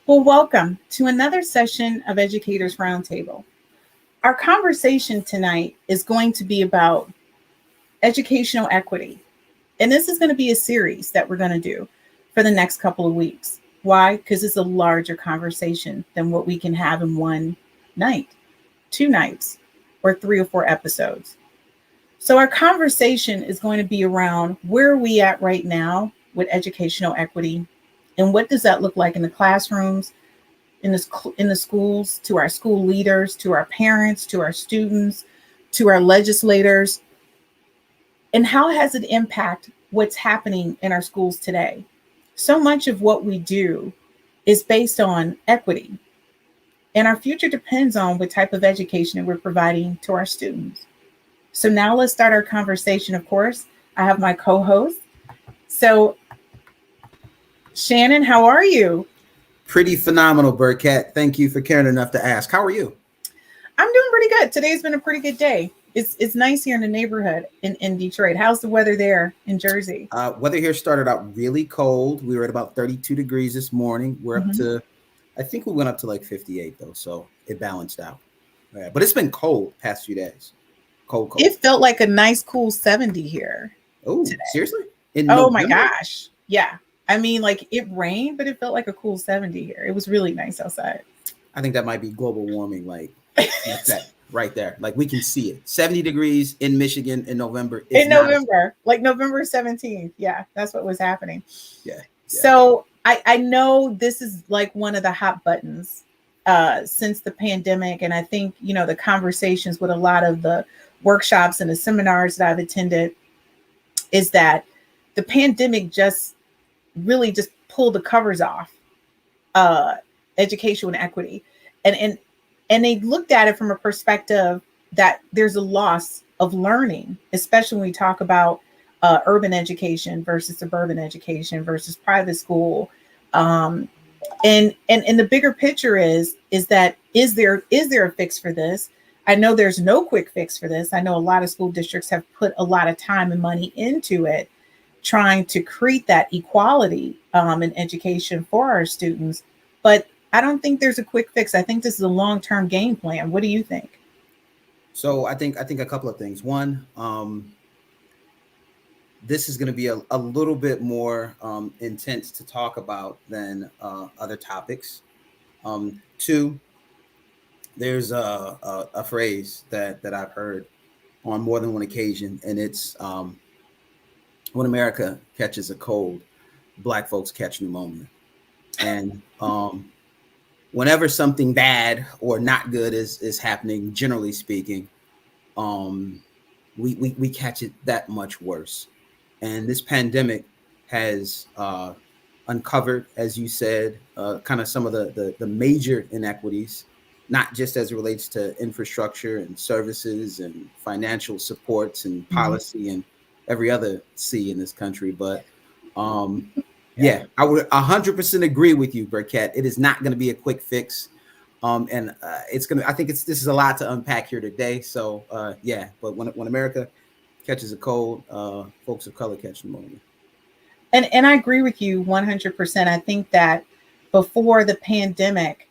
Well, welcome to another session of Educators Roundtable. Our conversation tonight is going to be about educational equity. And this is going to be a series that we're going to do for the next couple of weeks. Why? Because it's a larger conversation than what we can have in one night, two nights, or 3 or 4 episodes. So our conversation is going to be around where are we at right now with educational equity, and what does that look like in the classrooms, in the schools, to our school leaders, to our parents, to our students, to our legislators, and how has it impacted what's happening in our schools today? So much of what we do is based on equity, and our future depends on what type of education that we're providing to our students. So now let's start our conversation. Of course, I have my co-host. So Shannon, how are you? Pretty phenomenal, Burkett. Thank you for caring enough to ask. How are you? I'm doing pretty good. Today's been a pretty good day. It's nice here in the neighborhood in Detroit. How's the weather there in Jersey? Weather here started out really cold. We were at about 32 degrees this morning. We're up to, I think we went up to like 58 though, so it balanced out. Yeah, but it's been cold past few days. Cold. It felt like a nice cool 70 here. Oh, seriously? In November? My gosh. Yeah. I mean, like it rained, but it felt like a cool 70 here. It was really nice outside. I think that might be global warming, like that right there. Like we can see it. 70 degrees in Michigan in November. Like November 17th. Yeah, that's what was happening. Yeah. So I know this is like one of the hot buttons since the pandemic. And I think, the conversations with a lot of the workshops and the seminars that I've attended is that the pandemic really just pulled the covers off education and equity. And they looked at it from a perspective that there's a loss of learning, especially when we talk about urban education versus suburban education versus private school. And the bigger picture is that is there a fix for this? I know there's no quick fix for this. I know a lot of school districts have put a lot of time and money into it, trying to create that equality in education for our students. But I don't think there's a quick fix. I think this is a long-term game plan. What do you think? So I think a couple of things. One, this is going to be a little bit more intense to talk about than other topics. Two, there's a phrase that I've heard on more than one occasion, and it's when America catches a cold, Black folks catch pneumonia. And whenever something bad or not good is happening, generally speaking, we catch it that much worse. And this pandemic has uncovered, as you said, kind of some of the major inequities, not just as it relates to infrastructure and services and financial supports and policy and every other C in this country. But yeah, I would 100% agree with you, Burkett. It is not going to be a quick fix. And it's going to, I think this is a lot to unpack here today. So yeah, but when America catches a cold, folks of color catch pneumonia. And I agree with you 100%. I think that before the pandemic,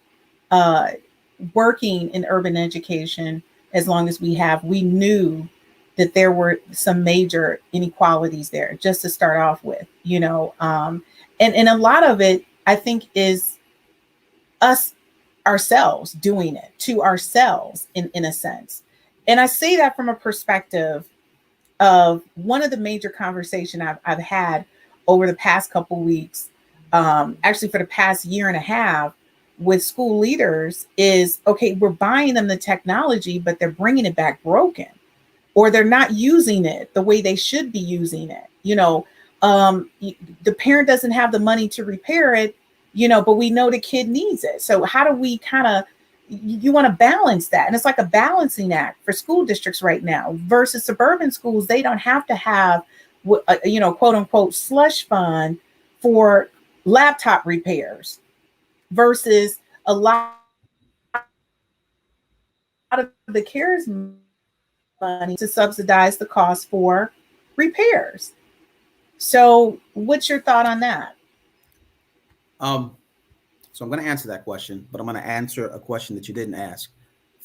working in urban education, as long as we knew that there were some major inequalities there, just to start off with, and a lot of it, I think, is us ourselves doing it to ourselves in a sense. And I say that from a perspective of one of the major conversations I've had over the past couple weeks, actually for the past year and a half, with school leaders is, okay, we're buying them the technology, but they're bringing it back broken, or they're not using it the way they should be using it. The parent doesn't have the money to repair it, but we know the kid needs it. So how do we you want to balance that? And it's like a balancing act for school districts right now versus suburban schools. They don't have to have, quote unquote, slush fund for laptop repairs versus a lot of the CARES money to subsidize the cost for repairs. So what's your thought on that? So I'm going to answer that question, but I'm going to answer a question that you didn't ask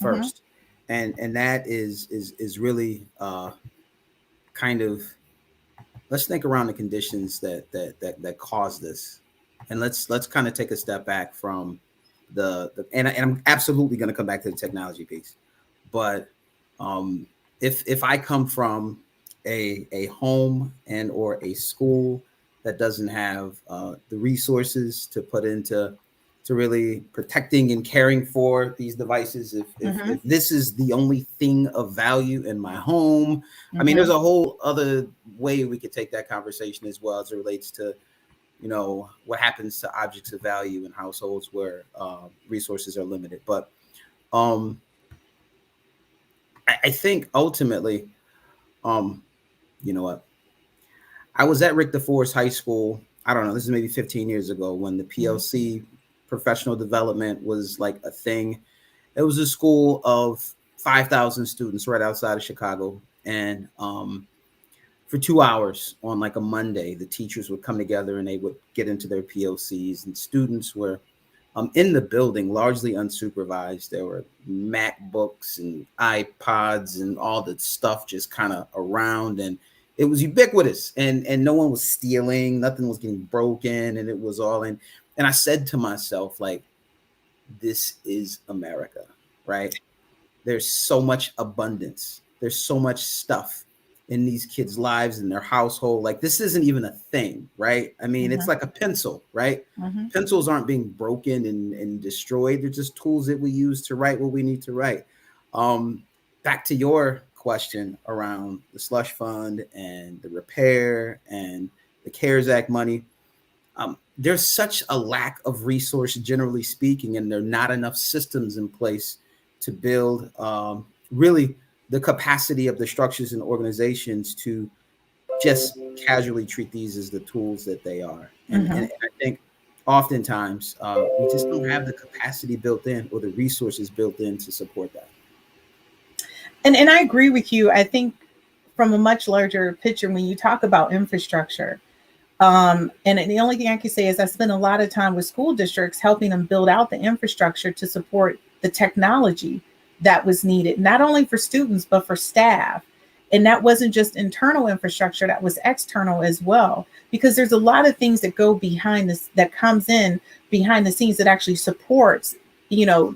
Mm-hmm. first, and that is really kind of, let's think around the conditions that cause this, and let's kind of take a step back from and I'm absolutely going to come back to the technology piece, but um, if I come from a home and or a school that doesn't have the resources to put into to really protecting and caring for these devices, Mm-hmm. if this is the only thing of value in my home, I mean, Mm-hmm. there's a whole other way we could take that conversation as well, as it relates to, you know, what happens to objects of value in households where resources are limited. But um, I think ultimately, um, you know what, I was at Rick DeForest High School. I don't know. This is maybe 15 years ago when the PLC, professional development, was like a thing. It was a school of 5,000 students right outside of Chicago, and for 2 hours on like a Monday, the teachers would come together and they would get into their POCs, and students were in the building largely unsupervised. There were MacBooks and iPods and all that stuff just kind of around, and it was ubiquitous, and no one was stealing, nothing was getting broken, and it was all in. And I said to myself, like, this is America, right? There's so much abundance. There's so much stuff in these kids' lives and their household. Like, this isn't even a thing, right? I mean, Mm-hmm. it's like a pencil, right? Mm-hmm. Pencils aren't being broken and destroyed. They're just tools that we use to write what we need to write. Um, Back to your question around the slush fund and the repair and the CARES Act money. There's such a lack of resource, generally speaking, and there are not enough systems in place to build really the capacity of the structures and organizations to just casually treat these as the tools that they are. And Mm-hmm. I think oftentimes we just don't have the capacity built in or the resources built in to support that. And I agree with you. I think from a much larger picture, when you talk about infrastructure, and the only thing I can say is I spent a lot of time with school districts helping them build out the infrastructure to support the technology that was needed, not only for students, but for staff. And that wasn't just internal infrastructure, that was external as well. Because there's a lot of things that go behind this, that comes in behind the scenes that actually supports, you know,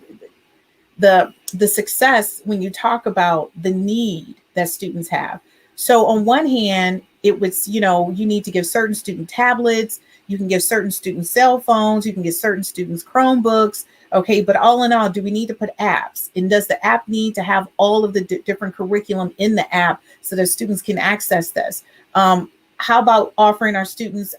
the success when you talk about the need that students have. So on one hand, it was, you know, you need to give certain student tablets, you can give certain students cell phones, you can give certain students Chromebooks. Okay, but all in all, do we need to put apps? And does the app need to have all of the different curriculum in the app so that students can access this? How about offering our students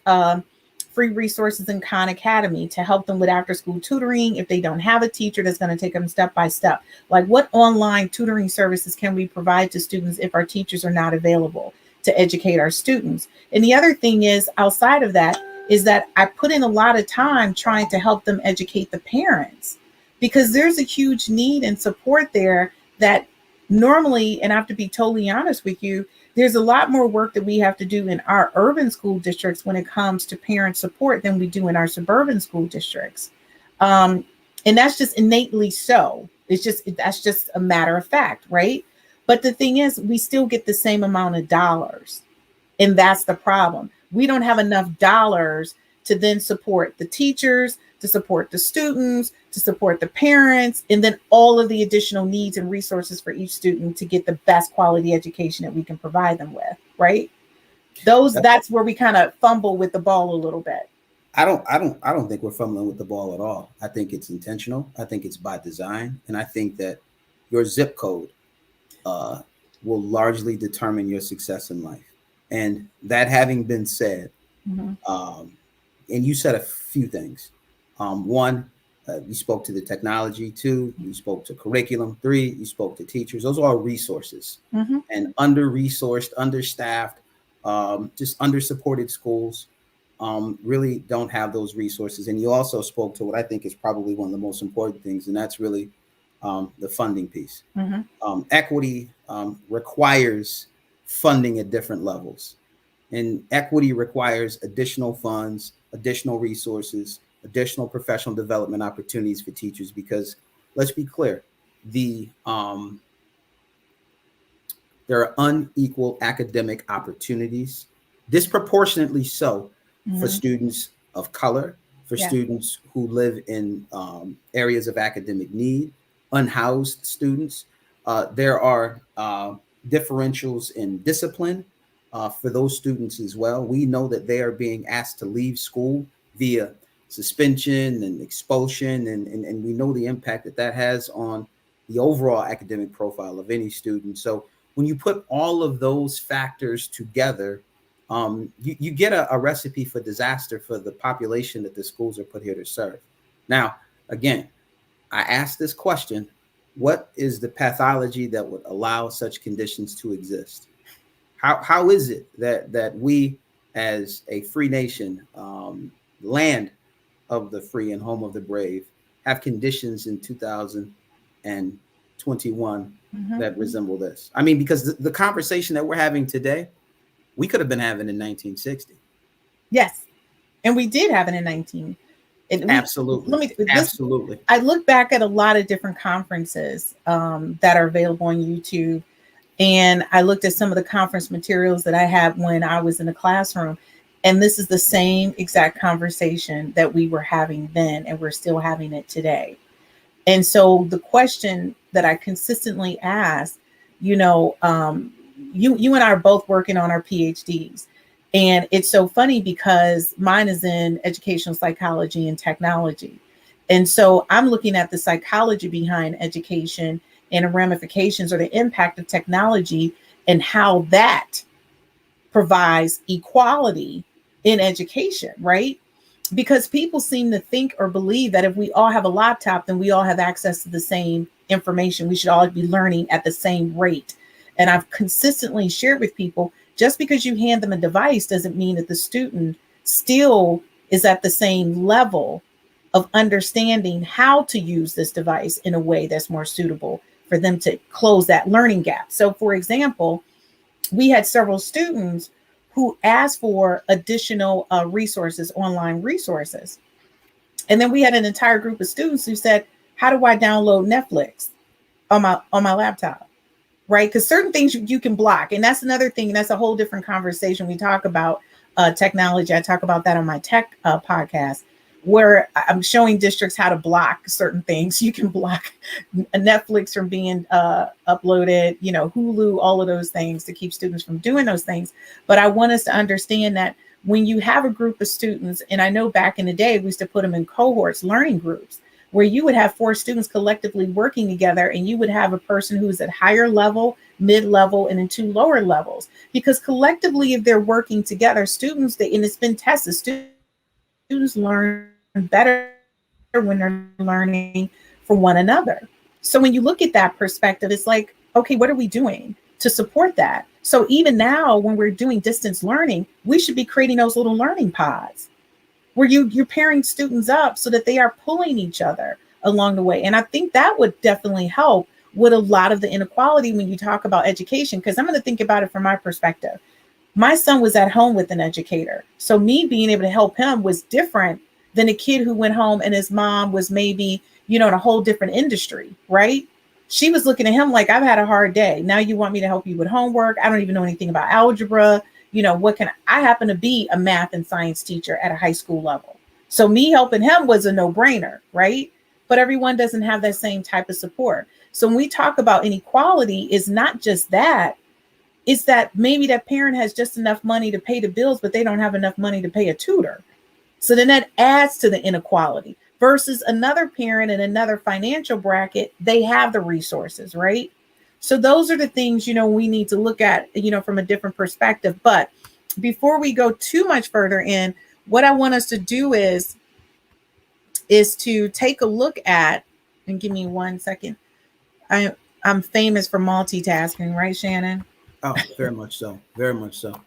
free resources in Khan Academy to help them with after school tutoring if they don't have a teacher that's going to take them step by step? Like, what online tutoring services can we provide to students if our teachers are not available to educate our students? And the other thing is, outside of that, is that I put in a lot of time trying to help them educate the parents, because there's a huge need and support there that normally, and I have to be totally honest with you, there's a lot more work that we have to do in our urban school districts when it comes to parent support than we do in our suburban school districts. Um, and that's just innately so. It's just, that's just a matter of fact, right? But the thing is, we still get the same amount of dollars. And that's the problem. We don't have enough dollars to then support the teachers, to support the students, to support the parents, and then all of the additional needs and resources for each student to get the best quality education that we can provide them with, right? That's where we kind of fumble with the ball a little bit. I don't think we're fumbling with the ball at all. I think it's intentional. I think it's by design, and I think that your zip code uh, will largely determine your success in life. And that having been said, Mm-hmm. um, and you said a few things. One, you spoke to the technology. Two, you spoke to curriculum. Three, you spoke to teachers. Those are all resources. Mm-hmm. And under-resourced, understaffed, just under-supported schools really don't have those resources. And you also spoke to what I think is probably one of the most important things, and that's really the funding piece. Mm-hmm. Equity requires funding at different levels, and equity requires additional funds, additional resources, additional professional development opportunities for teachers, because let's be clear, the there are unequal academic opportunities, disproportionately so, for Mhm. students of color, for Yeah. students who live in areas of academic need, unhoused students. There are differentials in discipline for those students as well. We know that they are being asked to leave school via suspension and expulsion, and we know the impact that that has on the overall academic profile of any student. So when you put all of those factors together, you get a recipe for disaster for the population that the schools are put here to serve. Now, again, I asked this question: what is the pathology that would allow such conditions to exist? How is it that we, as a free nation, land of the free and home of the brave, have conditions in 2021 Mhm. that resemble this? I mean, because the conversation that we're having today, we could have been having in 1960. Yes. And we did have it in 19. And we Absolutely. let me this Absolutely. I look back at a lot of different conferences that are available on YouTube. And I looked at some of the conference materials that I had when I was in the classroom. And this is the same exact conversation that we were having then, and we're still having it today. And so the question that I consistently ask, you know, you and I are both working on our PhDs. And it's so funny because mine is in educational psychology and technology. And so I'm looking at the psychology behind education and the ramifications or the impact of technology and how that provides equality in education, right? Because people seem to think or believe that if we all have a laptop, then we all have access to the same information. We should all be learning at the same rate. And I've consistently shared with people, just because you hand them a device doesn't mean that the student still is at the same level of understanding how to use this device in a way that's more suitable for them to close that learning gap. So, for example, we had several students who asked for additional resources, online resources. And then we had an entire group of students who said, "How do I download Netflix on my laptop?" Right? Because certain things you can block, and that's another thing. That's a whole different conversation. We talk about technology. I talk about that on my tech podcast, where I'm showing districts how to block certain things. You can block Netflix from being uploaded, you know, Hulu, all of those things to keep students from doing those things. But I want us to understand that when you have a group of students, and I know back in the day we used to put them in cohorts, learning groups, where you would have 4 students collectively working together, and you would have a person who's at higher level, mid-level, and in 2 lower levels. Because collectively, if they're working together, students, and it's been tested, students learn better when they're learning for one another. So when you look at that perspective, it's like, okay, what are we doing to support that? So even now, when we're doing distance learning, we should be creating those little learning pods where you're pairing students up so that they are pulling each other along the way. And I think that would definitely help with a lot of the inequality when you talk about education, because I'm going to think about it from my perspective. My son was at home with an educator, so me being able to help him was different than a kid who went home and his mom was maybe, you know, in a whole different industry, right? She was looking at him like, "I've had a hard day, now you want me to help you with homework? I don't even know anything about algebra. You know, what can I happen to be a math and science teacher at a high school level." So me helping him was a no-brainer, right? But everyone doesn't have that same type of support. So when we talk about inequality, is not just that, it's that maybe that parent has just enough money to pay the bills, but they don't have enough money to pay a tutor. So then that adds to the inequality versus another parent in another financial bracket, they have the resources, right? So those are the things, you know, we need to look at, you know, from a different perspective. But before we go too much further in, what I want us to do is to take a look at, and give me 1 second. I'm famous for multitasking, right, Shannon? Oh, very much so. Very much so.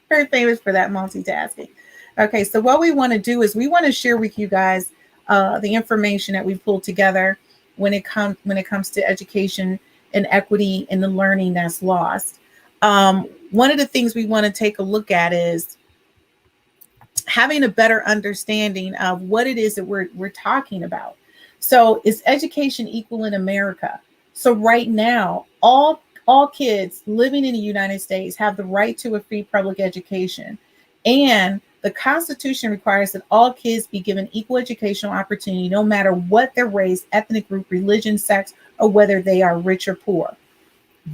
Very famous for that multitasking. Okay, so what we want to do is we want to share with you guys the information that we pulled together when it comes to education and equity and the learning that's lost. One of the things we want to take a look at is having a better understanding of what it is that we're talking about. So is education equal in America? So right now, all kids living in the United States have the right to a free public education. And the Constitution requires that all kids be given equal educational opportunity, no matter what their race, ethnic group, religion, sex, or whether they are rich or poor.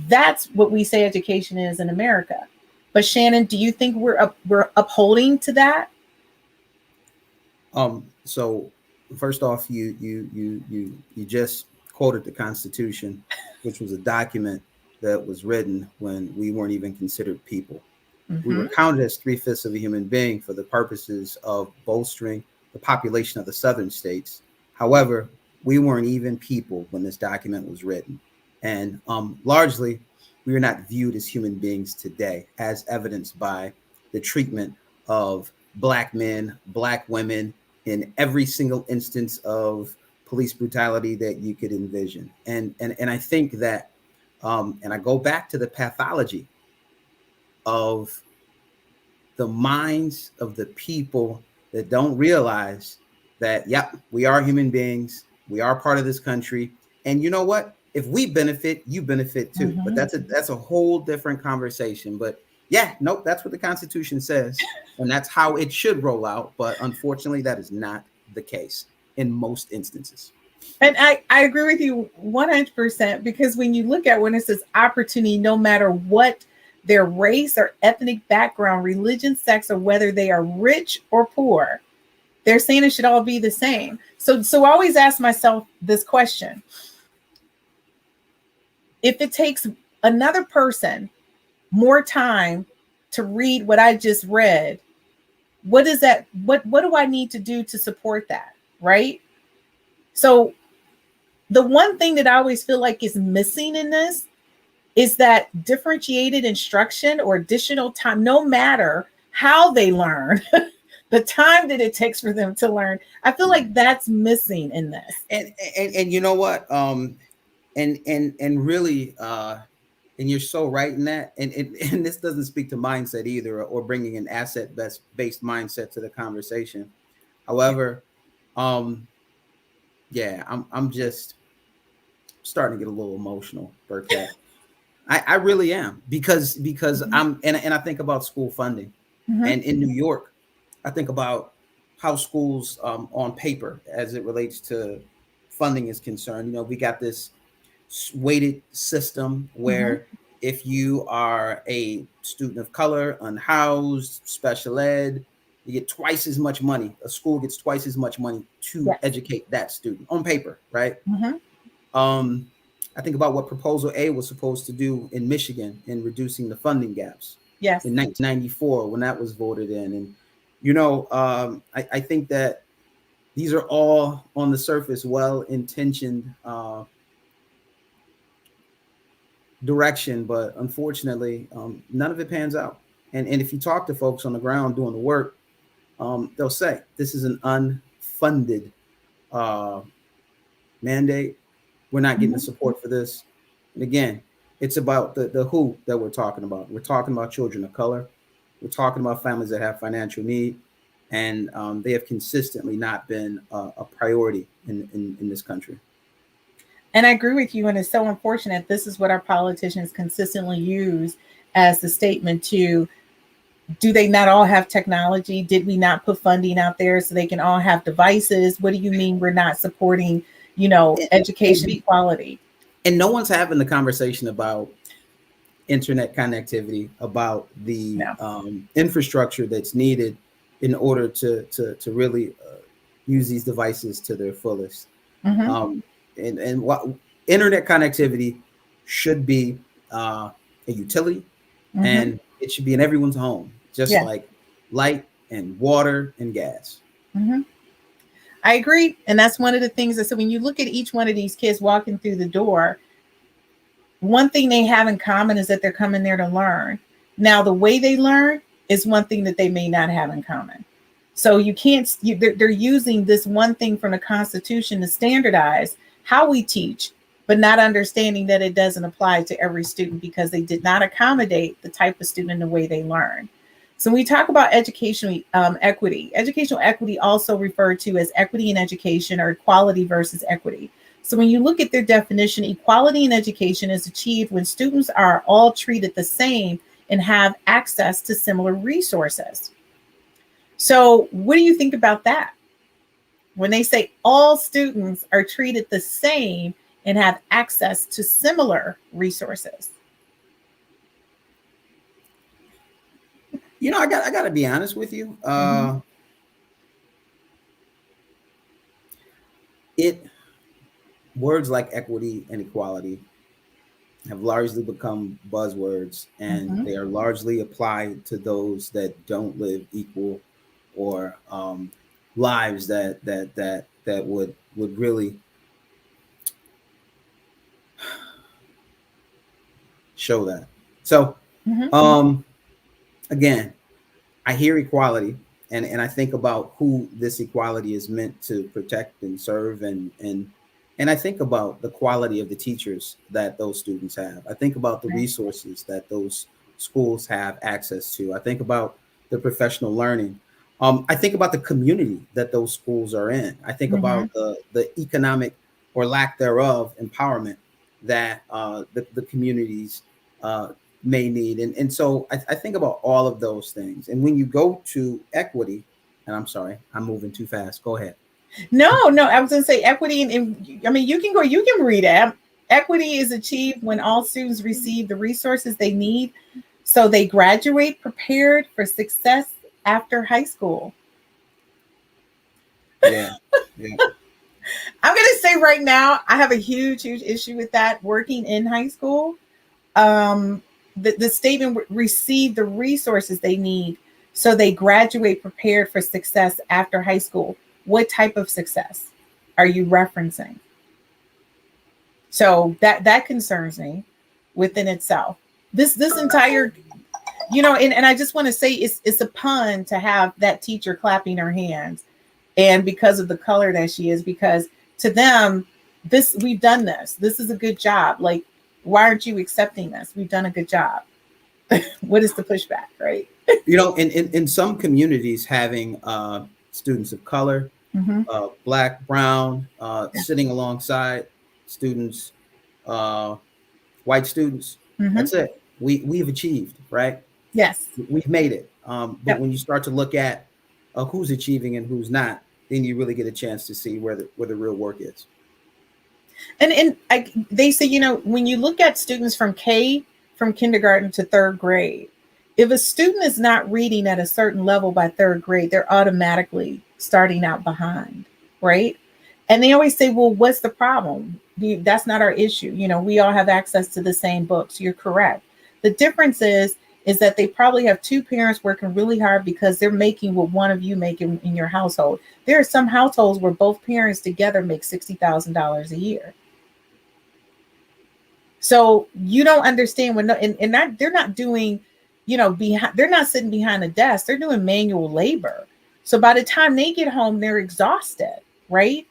That's what we say education is in America. But Shannon, do you think we're upholding to that? So first off, you just quoted the Constitution, which was a document that was written when we weren't even considered people. We were Mm-hmm. counted as 3/5 of a human being for the purposes of bolstering the population of the southern states. However, we weren't even people when this document was written. And largely, we are not viewed as human beings today, as evidenced by the treatment of Black men, Black women, in every single instance of police brutality that you could envision. And I think that, and I go back to the pathology of the minds of the people that don't realize that, yep, we are human beings. We are part of this country. And you know what? If we benefit, you benefit too. But Mm-hmm. that's a whole different conversation. But yeah, nope, that's what the Constitution says. And that's how it should roll out. But unfortunately, that is not the case in most instances. And I agree with you 100%, because when you look at when it says opportunity, no matter what their race or ethnic background, religion, sex, or whether they are rich or poor, they're saying it should all be the same. So I always ask myself this question. If it takes another person more time to read what I just read, what is that? What do I need to do to support that? Right? So the one thing that I always feel like is missing in this is that differentiated instruction or additional time, no matter how they learn, the time that it takes for them to learn. I feel like that's missing in this. And you know what? And really, and you're so right in that. And this doesn't speak to mindset either, or bringing an asset based mindset to the conversation. However, um, yeah, I'm just starting to get a little emotional, Burkett. I really am, because Mhm. and I think about school funding, Mhm. and in New York, I think about how schools, on paper, as it relates to funding is concerned. You know, we got this weighted system Mhm. where if you are a student of color, unhoused, special ed, you get twice as much money. A school gets twice as much money to Yes. educate that student on paper, right? Mhm. Um, I think about what Proposal A was supposed to do in Michigan in reducing the funding gaps Yes. in 1994 when that was voted in. And, I think that these are all on the surface well-intentioned direction, but unfortunately, none of it pans out. And if you talk to folks on the ground doing the work, they'll say this is an unfunded uh, mandate. We're not getting the Mhm. support for this. And again, it's about the who that we're talking about. We're talking about children of color. We're talking about families that have financial need, and they have consistently not been a priority in this country. And I agree with you. And it's so unfortunate. This is what our politicians consistently use as the statement to, do they not all have technology? Did we not put funding out there so they can all have devices? What do you mean we're not supporting, And, and, education be, equality? and no one's having the conversation about internet connectivity, about the No. infrastructure that's needed in order to really use these devices to their fullest. Mm-hmm. Um, and what internet connectivity should be a utility, Mm-hmm. and it should be in everyone's home, just Yeah. like light and water and gas. Mm-hmm. I agree. And that's one of the things that, so when you look at each one of these kids walking through the door, one thing they have in common is that they're coming there to learn. Now, the way they learn is one thing that they may not have in common. So you can't, they're using this one thing from the Constitution to standardize how we teach, but not understanding that it doesn't apply to every student because they did not accommodate the type of student in the way they learn. So when we talk about educational educational equity, also referred to as equity in education or equality versus equity. So when you look at their definition, equality in education is achieved when students are all treated the same and have access to similar resources. So what do you think about that? When they say all students are treated the same and have access to similar resources. I got to be honest with you. Mm-hmm. It Words like equity and equality have largely become buzzwords, and Mm-hmm. they are largely applied to those that don't live equal or lives that would really show that. So Mm-hmm. um, again, I hear equality, and I think about who this equality is meant to protect and serve, and I think about the quality of the teachers that those students have. I think about the Right. resources that those schools have access to. I think about the professional learning. I think about the community that those schools are in. I think Mm-hmm. about the economic or lack thereof empowerment that the communities uh, may need. And so I think about all of those things. And when you go to equity, and I'm sorry, I'm moving too fast. Go ahead. No, no, I was going to say equity, and I mean, you can read it. Equity is achieved when all students receive the resources they need so they graduate prepared for success after high school. Yeah. Yeah. I'm going to say right now, I have a huge, huge issue with that working in high school. Um, the statement receive the resources they need so they graduate prepared for success after high school. What type of success are you referencing? So that concerns me within itself. This entire, and I just want to say it's a pun to have that teacher clapping her hands, and because of the color that she is, because to them, this we've done this. This is a good job. Like, why aren't you accepting this? We've done a good job. What is the pushback, right? In some communities, having students of color, Mm-hmm. black, brown, Yeah. sitting alongside students, uh, white students, Mm-hmm. that's it. We've achieved, right? Yes. We've made it. But Yep. when you start to look at who's achieving and who's not, then you really get a chance to see where the real work is. They say, when you look at students from kindergarten to third grade, if a student is not reading at a certain level by third grade, they're automatically starting out behind, right? And they always say, well, what's the problem? That's not our issue. We all have access to the same books. You're correct. The difference is that they probably have two parents working really hard because they're making what one of you make in your household. There are some households where both parents together make $60,000 a year. So you don't understand when, and that they're not doing, behind, they're not sitting behind a desk, they're doing manual labor. So by the time they get home, they're exhausted, right?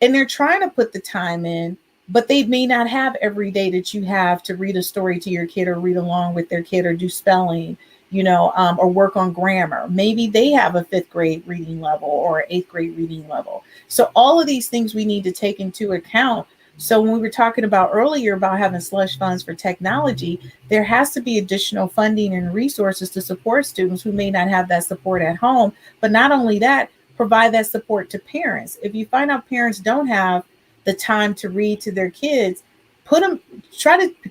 And they're trying to put the time in, but they may not have every day that you have to read a story to your kid or read along with their kid or do spelling, or work on grammar. Maybe they have a fifth grade reading level or eighth grade reading level. So all of these things we need to take into account. So when we were talking about earlier about having slush funds for technology, there has to be additional funding and resources to support students who may not have that support at home. But not only that, provide that support to parents. If you find out parents don't have the time to read to their kids, put them,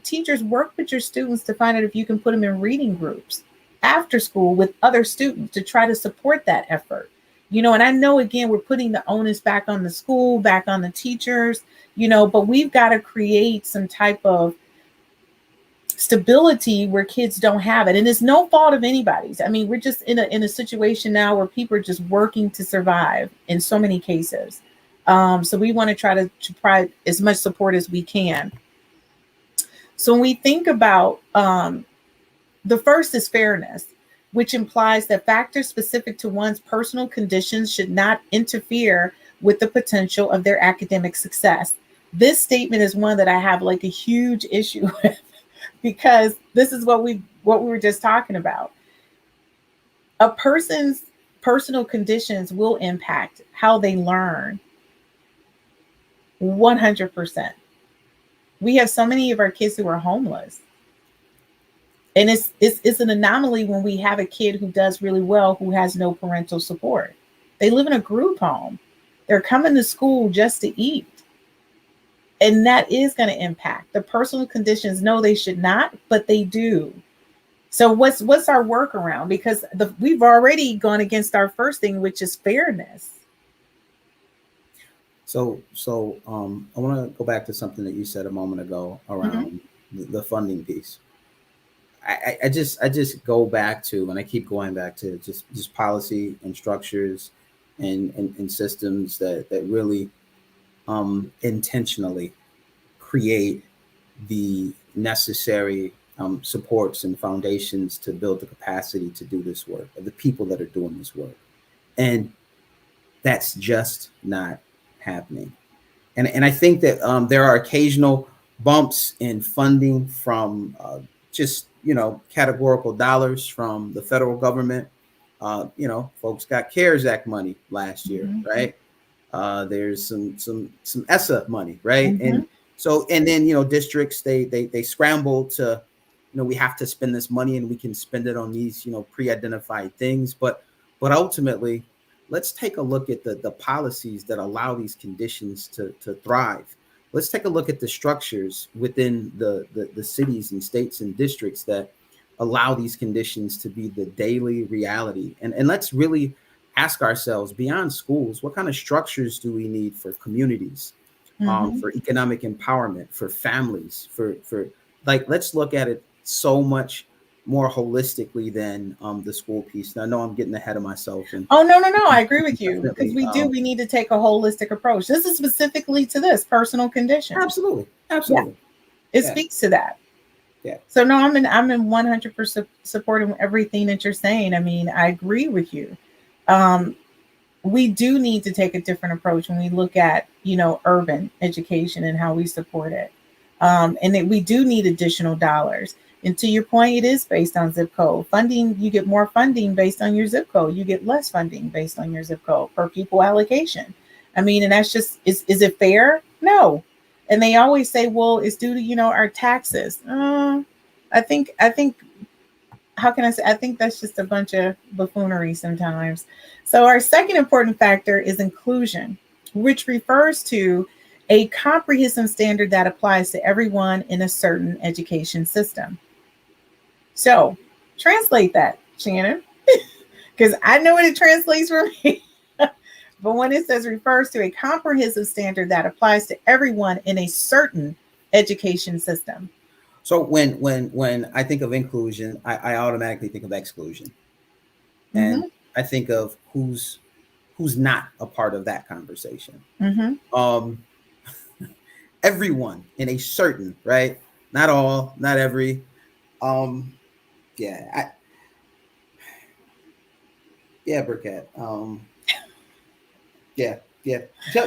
teachers work with your students to find out if you can put them in reading groups after school with other students to try to support that effort. And I know, again, we're putting the onus back on the school, back on the teachers, but we've got to create some type of stability where kids don't have it, and it's no fault of anybody's. I mean, we're just in a situation now where people are just working to survive in so many cases. So we want to try to provide as much support as we can. So when we think about the first is fairness, which implies that factors specific to one's personal conditions should not interfere with the potential of their academic success. This statement is one that I have like a huge issue with because this is what we were just talking about. A person's personal conditions will impact how they learn 100%. We have so many of our kids who are homeless. And it's an anomaly when we have a kid who does really well who has no parental support. They live in a group home. They're coming to school just to eat. And that is going to impact the personal conditions. No, they should not, but they do. So what's our workaround? Because we've already gone against our first thing, which is fairness. So I want to go back to something that you said a moment ago Mm-hmm. around the funding piece. I just go back to, and I keep going back to just policy and structures and systems that really intentionally create the necessary supports and foundations to build the capacity to do this work of the people that are doing this work. And that's just not happening. And I think that there are occasional bumps in funding from just, categorical dollars from the federal government. Folks got CARES Act money last year, Mm-hmm. right? There's some ESSA money, right? Mm-hmm. And then districts they scramble to, we have to spend this money and we can spend it on these pre-identified things, but ultimately, let's take a look at the policies that allow these conditions to thrive. Let's take a look at the structures within the cities and states and districts that allow these conditions to be the daily reality. And let's really ask ourselves, beyond schools, what kind of structures do we need for communities, Mm-hmm. for economic empowerment, for families, for like, let's look at it so much more holistically than the school piece. Now, I know I'm getting ahead of myself, and Oh, no, I agree with you because definitely, we need to take a holistic approach. This is specifically to this personal condition. absolutely, Yeah, absolutely, it yeah, speaks to that. yeah. So no, I'm in 100% supporting everything that you're saying. I mean, I agree with you. Um, we do need to take a different approach when we look at urban education and how we support it, and that we do need additional dollars. And to your point, it is based on zip code funding. You get more funding based on your zip code. You get less funding based on your zip code per pupil allocation. I mean, and that's just is it fair? No. And they always say, well, it's due to our taxes. I think how can I say? I think that's just a bunch of buffoonery sometimes. So, our second important factor is inclusion, which refers to a comprehensive standard that applies to everyone in a certain education system. So, translate that, Shannon, because I know what it translates for me. But when it says refers to a comprehensive standard that applies to everyone in a certain education system. So when I think of inclusion, I automatically think of exclusion, and Mm-hmm. I think of who's not a part of that conversation. Mm-hmm. Um, Everyone in a certain, right? Not all, not every. Um, yeah, yeah, Burkett. Yeah, yeah.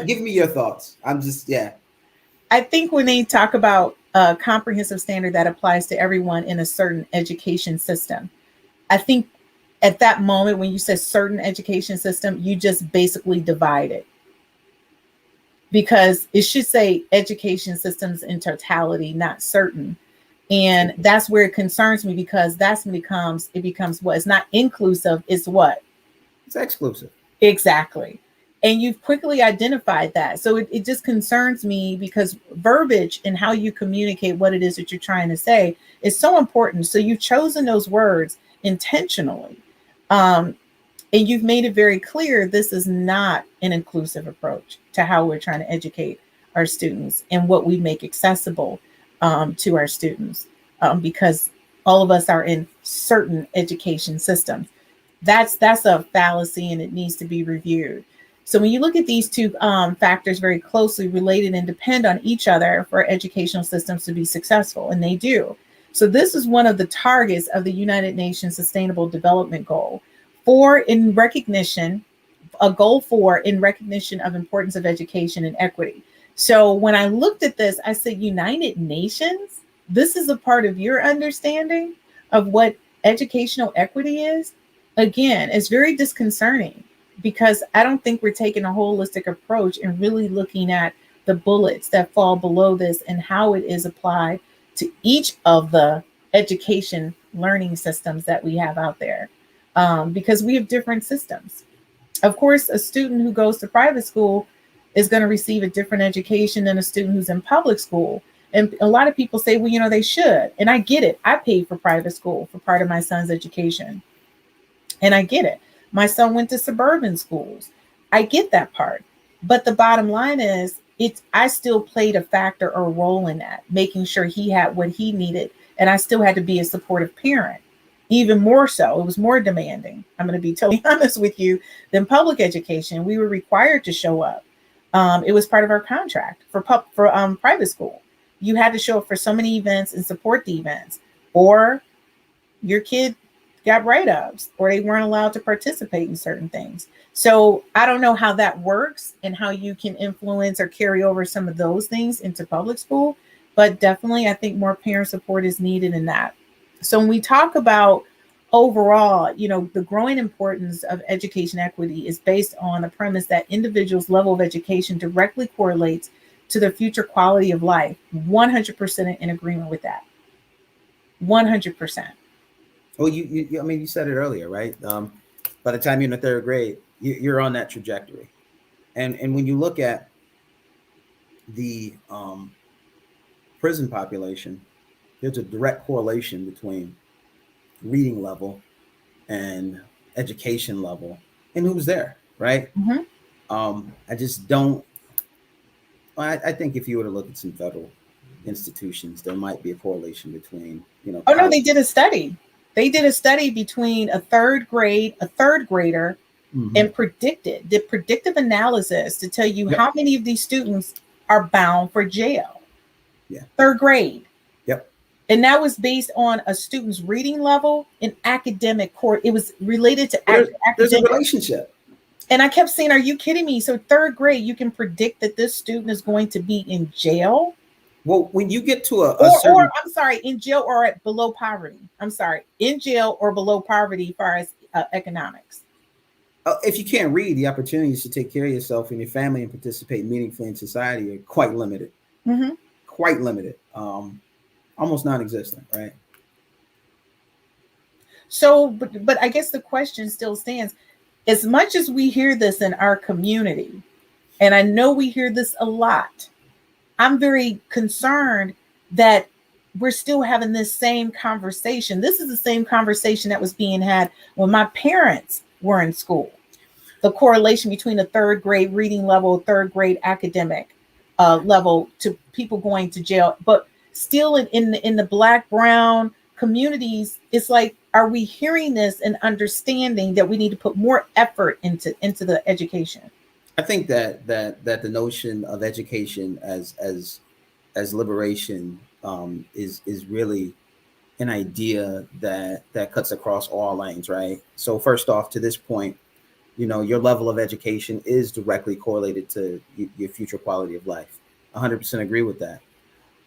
Give me your thoughts. I'm just, yeah. I think when they talk about a comprehensive standard that applies to everyone in a certain education system, I think at that moment when you said certain education system, you just basically divide it because it should say education systems in totality, not certain. And that's where it concerns me because that's when it becomes what? It's not inclusive, it's what? It's exclusive. Exactly. And you've quickly identified that. So it just concerns me because verbiage and how you communicate what it is that you're trying to say is so important. So you've chosen those words intentionally. Um, and you've made it very clear this is not an inclusive approach to how we're trying to educate our students and what we make accessible to our students because all of us are in certain education systems. That's a fallacy and it needs to be reviewed. So when you look at these two factors very closely related and depend on each other for educational systems to be successful, and they do. So this is one of the targets of the United Nations Sustainable Development Goal for in recognition, a goal for in recognition of importance of education and equity. So when I looked at this, I said, United Nations, this is a part of your understanding of what educational equity is. again, it's very disconcerting because I don't think we're taking a holistic approach and really looking at the bullets that fall below this and how it is applied to each of the education learning systems that we have out there. Because we have different systems. Of course, a student who goes to private school is going to receive a different education than a student who's in public school. And a lot of people say, well, they should. And I get it. I paid for private school for part of my son's education. And I get it. My son went to suburban schools. I get that part. But the bottom line is, I still played a factor or role in that, making sure he had what he needed. And I still had to be a supportive parent. Even more so, it was more demanding. I'm going to be totally honest with you than public education. We were required to show up. It was part of our contract for private school. You had to show up for so many events and support the events, or your kid got write-ups, or they weren't allowed to participate in certain things. So I don't know how that works and how you can influence or carry over some of those things into public school, but definitely I think more parent support is needed in that. So when we talk about overall, the growing importance of education equity is based on the premise that individuals' level of education directly correlates to their future quality of life. 100% in agreement with that. 100%. Well, I mean, you said it earlier, right? By the time you're in the third grade, you're on that trajectory. And when you look at the prison population, there's a direct correlation between reading level and education level and who's there, right? Mm-hmm. I just don't. I think if you were to look at some federal institutions, there might be a correlation between, Oh no, they did a study. They did a study between a third grader, mm-hmm. and did predictive analysis to tell you how many of these students are bound for jail. Yeah. Third grade. Yep. And that was based on a student's reading level and academic core. It was related to academic. There's a relationship. And I kept saying, are you kidding me? So third grade, you can predict that this student is going to be in jail? Well, when you get to or I'm sorry, in jail or at below poverty. I'm sorry, in jail or below poverty as far as economics. If you can't read, the opportunities to take care of yourself and your family and participate meaningfully in society are quite limited. Mm-hmm. Quite limited. Almost non-existent, right? So, but I guess the question still stands. As much as we hear this in our community, and I know we hear this a lot, I'm very concerned that we're still having this same conversation. This is the same conversation that was being had when my parents were in school. The correlation between a third grade reading level, third grade academic level to people going to jail. But still in the Black, brown communities, it's like, are we hearing this and understanding that we need to put more effort into the education? I think that the notion of education as liberation is really an idea that cuts across all lanes, right? So first off, to this point, your level of education is directly correlated to your future quality of life. 100% agree with that.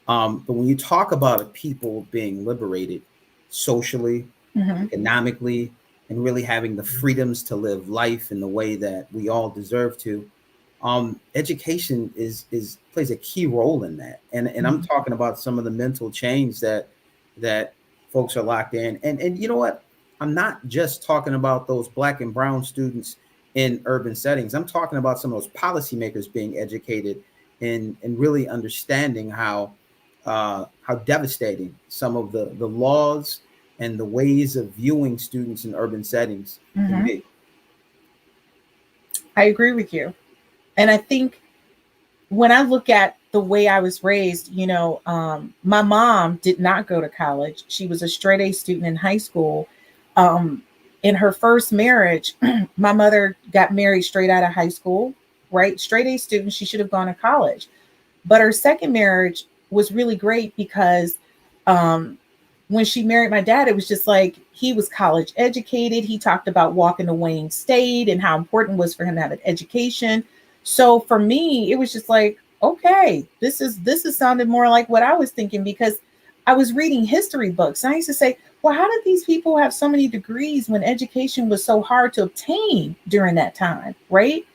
But when you talk about people being liberated socially, mm-hmm. economically, and really having the freedoms to live life in the way that we all deserve to, education plays a key role in that. And mm-hmm. I'm talking about some of the mental change that folks are locked in. And you know what? I'm not just talking about those Black and brown students in urban settings. I'm talking about some of those policymakers being educated and really understanding how devastating some of the laws and the ways of viewing students in urban settings mm-hmm. can be. I agree with you. And I think when I look at the way I was raised, my mom did not go to college. She was a straight A student in high school. In her first marriage, my mother got married straight out of high school, right? Straight A student, she should have gone to college. But her second marriage was really great because when she married my dad, it was just like he was college educated. He talked about walking to Wayne State and how important it was for him to have an education. So for me, it was just like, okay, this is sounded more like what I was thinking, because I was reading history books. And I used to say, well, how did these people have so many degrees when education was so hard to obtain during that time, right?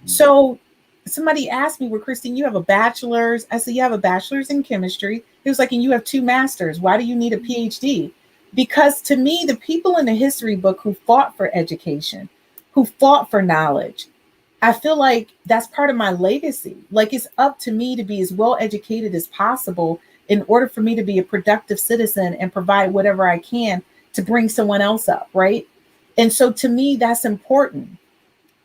So somebody asked me, well, Christine, you have a bachelor's. I said, you have a bachelor's in chemistry. He was like, and you have two masters. Why do you need a PhD? Because to me, the people in the history book who fought for education, who fought for knowledge, I feel like that's part of my legacy. Like it's up to me to be as well educated as possible in order for me to be a productive citizen and provide whatever I can to bring someone else up, right? And so to me, that's important.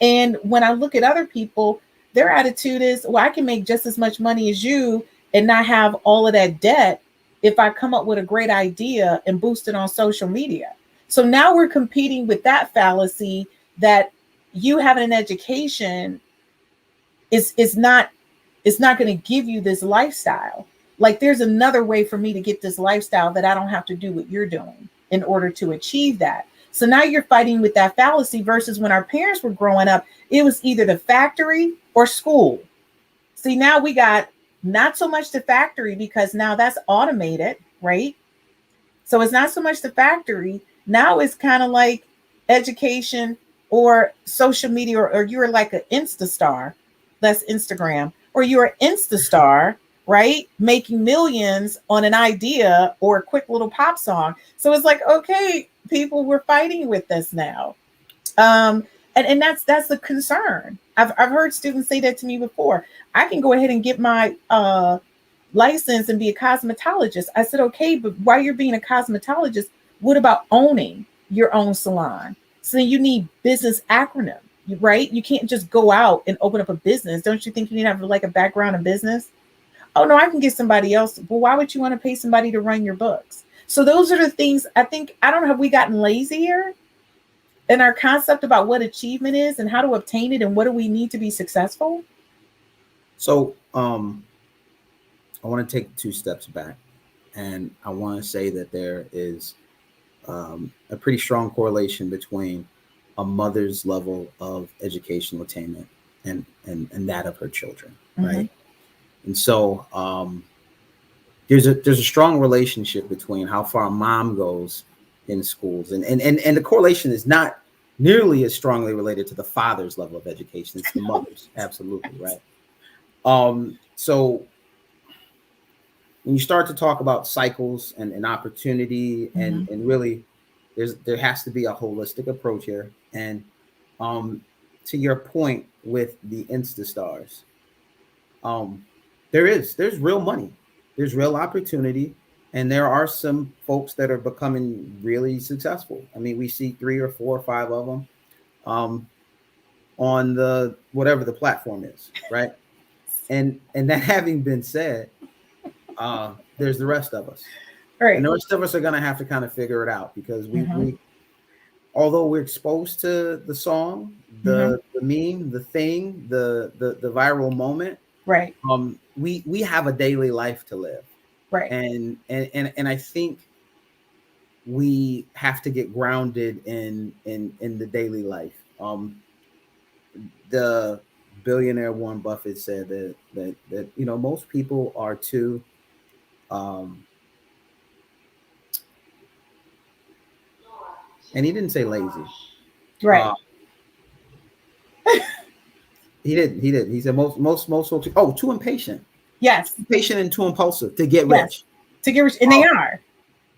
And when I look at other people, their attitude is, well, I can make just as much money as you and not have all of that debt if I come up with a great idea and boost it on social media. So now we're competing with that fallacy that you having an education is not, it's not going to give you this lifestyle. Like there's another way for me to get this lifestyle that I don't have to do what you're doing in order to achieve that. So now you're fighting with that fallacy versus when our parents were growing up, it was either the factory or school. See, now we got not so much the factory because now that's automated, right? So it's not so much the factory. Now it's kind of like education or social media, or you're like an Insta star. That's Instagram. Or you're an Insta star, right? Making millions on an idea or a quick little pop song. So it's like, okay, people, we're fighting with this now. And that's a concern. I've heard students say that to me before. I can go ahead and get my license and be a cosmetologist. I said, okay, but while you're being a cosmetologist, what about owning your own salon? So then you need business acronym, right? You can't just go out and open up a business. Don't you think you need to have like a background in business? Oh no, I can get somebody else. Well, why would you want to pay somebody to run your books? So those are the things I think, I don't know, have we gotten lazier in our concept about what achievement is and how to obtain it and what do we need to be successful? So I want to take 2 steps back, and I want to say that there is a pretty strong correlation between a mother's level of educational attainment and that of her children, right? And so there's a strong relationship between how far mom goes in schools, and the correlation is not nearly as strongly related to the father's level of education. It's the mother's, absolutely, right? So when you start to talk about cycles and opportunity, and really there has to be a holistic approach here. And to your point with the Insta stars, there's real money, there's real opportunity, and there are some folks that are becoming really successful. I mean, we see 3 or 4 or 5 of them on the whatever the platform is, right? And that having been said, there's the rest of us. Right. And the rest of us are going to have to kind of figure it out, because we although we're exposed to the song, the meme, the thing, the viral moment, right? We have a daily life to live, right? And I think we have to get grounded in the daily life. The billionaire Warren Buffett said that most people are too and he didn't say lazy, right? He didn't. He said most folks. Oh, too impatient. Yes, too patient and too impulsive to get rich. To get rich, and they are.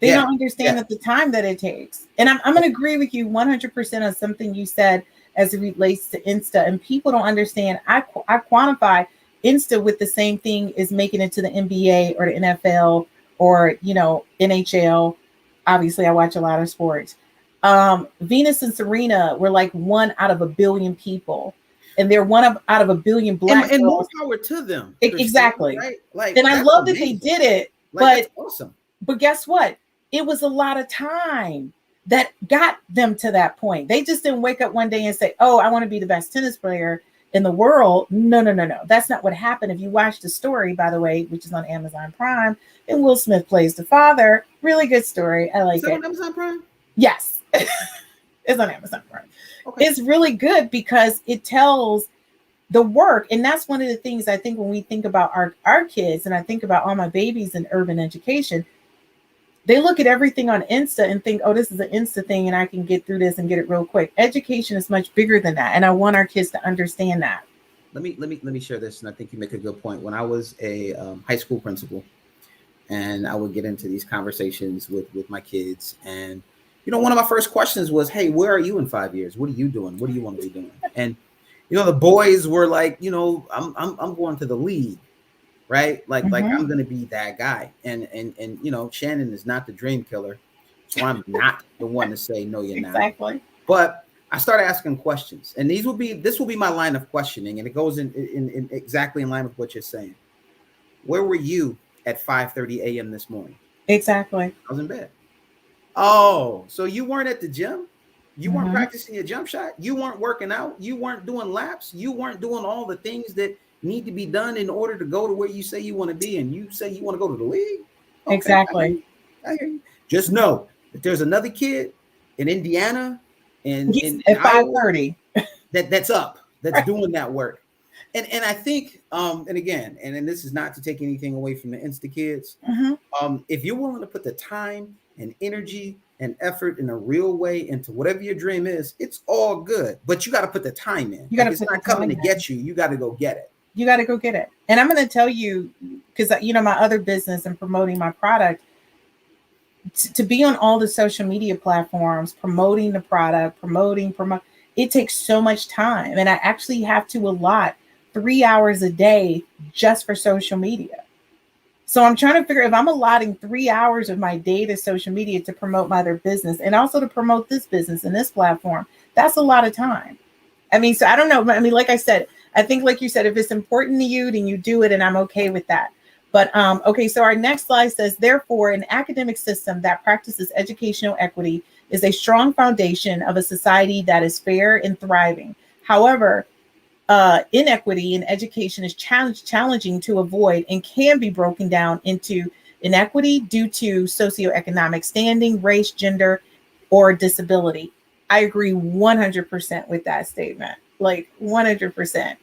They don't understand that the time that it takes. And I'm going to agree with you 100% on something you said as it relates to Insta. And people don't understand. I quantify Insta with the same thing as making it to the NBA or the NFL or NHL. Obviously, I watch a lot of sports. Venus and Serena were like 1 out of a billion people, and they're out of a billion black and girls. More power to them. Exactly. Right? Like, and I love amazing. That they did it. Like, that's awesome. But guess what? It was a lot of time that got them to that point. They just didn't wake up one day and say, oh, I want to be the best tennis player in the world. No. That's not what happened. If you watch the story, by the way, which is on Amazon Prime, and Will Smith plays the father. Really good story. I like it. On Amazon Prime? Yes. It's on Amazon Prime. Okay. It's really good because it tells the work. And that's one of the things I think when we think about our kids, and I think about all my babies in urban education, They look at everything on Insta and think, oh, this is an Insta thing and I can get through this and get it real quick. Education is much bigger than that. And I want our kids to understand that. Let me share this, and I think you make a good point. When I was a high school principal, and I would get into these conversations with my kids, and one of my first questions was, "Hey, where are you in 5 years? What are you doing? What do you want to be doing?" And the boys were like, I'm going to the league, right? Like I'm going to be that guy. And Shannon is not the dream killer, so I'm not the one to say no, you're not. Exactly. But I started asking questions, and this will be my line of questioning, and it goes in exactly in line with what you're saying. Where were you at 5:30 a.m. this morning? Exactly. I was in bed. Oh, so you weren't at the gym? You weren't practicing your jump shot? You weren't working out? You weren't doing laps? You weren't doing all the things that need to be done in order to go to where you say you want to be, and you say you want to go to the league? Okay, exactly. I hear you. Just know that there's another kid in Indiana and in at Iowa 5:30 that's doing that work. And I think and again, and this is not to take anything away from the Insta kids. If you're willing to put the time and energy and effort in a real way into whatever your dream is, it's all good. But you got to put the time in. It's not coming to get you. You got to go get it. You got to go get it. And I'm going to tell you, because my other business and promoting my product, to be on all the social media platforms, promoting the product, promote, it takes so much time. And I actually have to allot 3 hours a day just for social media. So I'm trying to figure if I'm allotting 3 hours of my day to social media to promote my other business and also to promote this business and this platform, that's a lot of time. I mean, so I don't know. I mean, like I said, I think like you said, if it's important to you, then you do it, and I'm okay with that. But okay, so our next slide says, therefore, an academic system that practices educational equity is a strong foundation of a society that is fair and thriving. However, inequity in education is challenging to avoid and can be broken down into inequity due to socioeconomic standing, race, gender, or disability. I agree 100% with that statement, like 100%.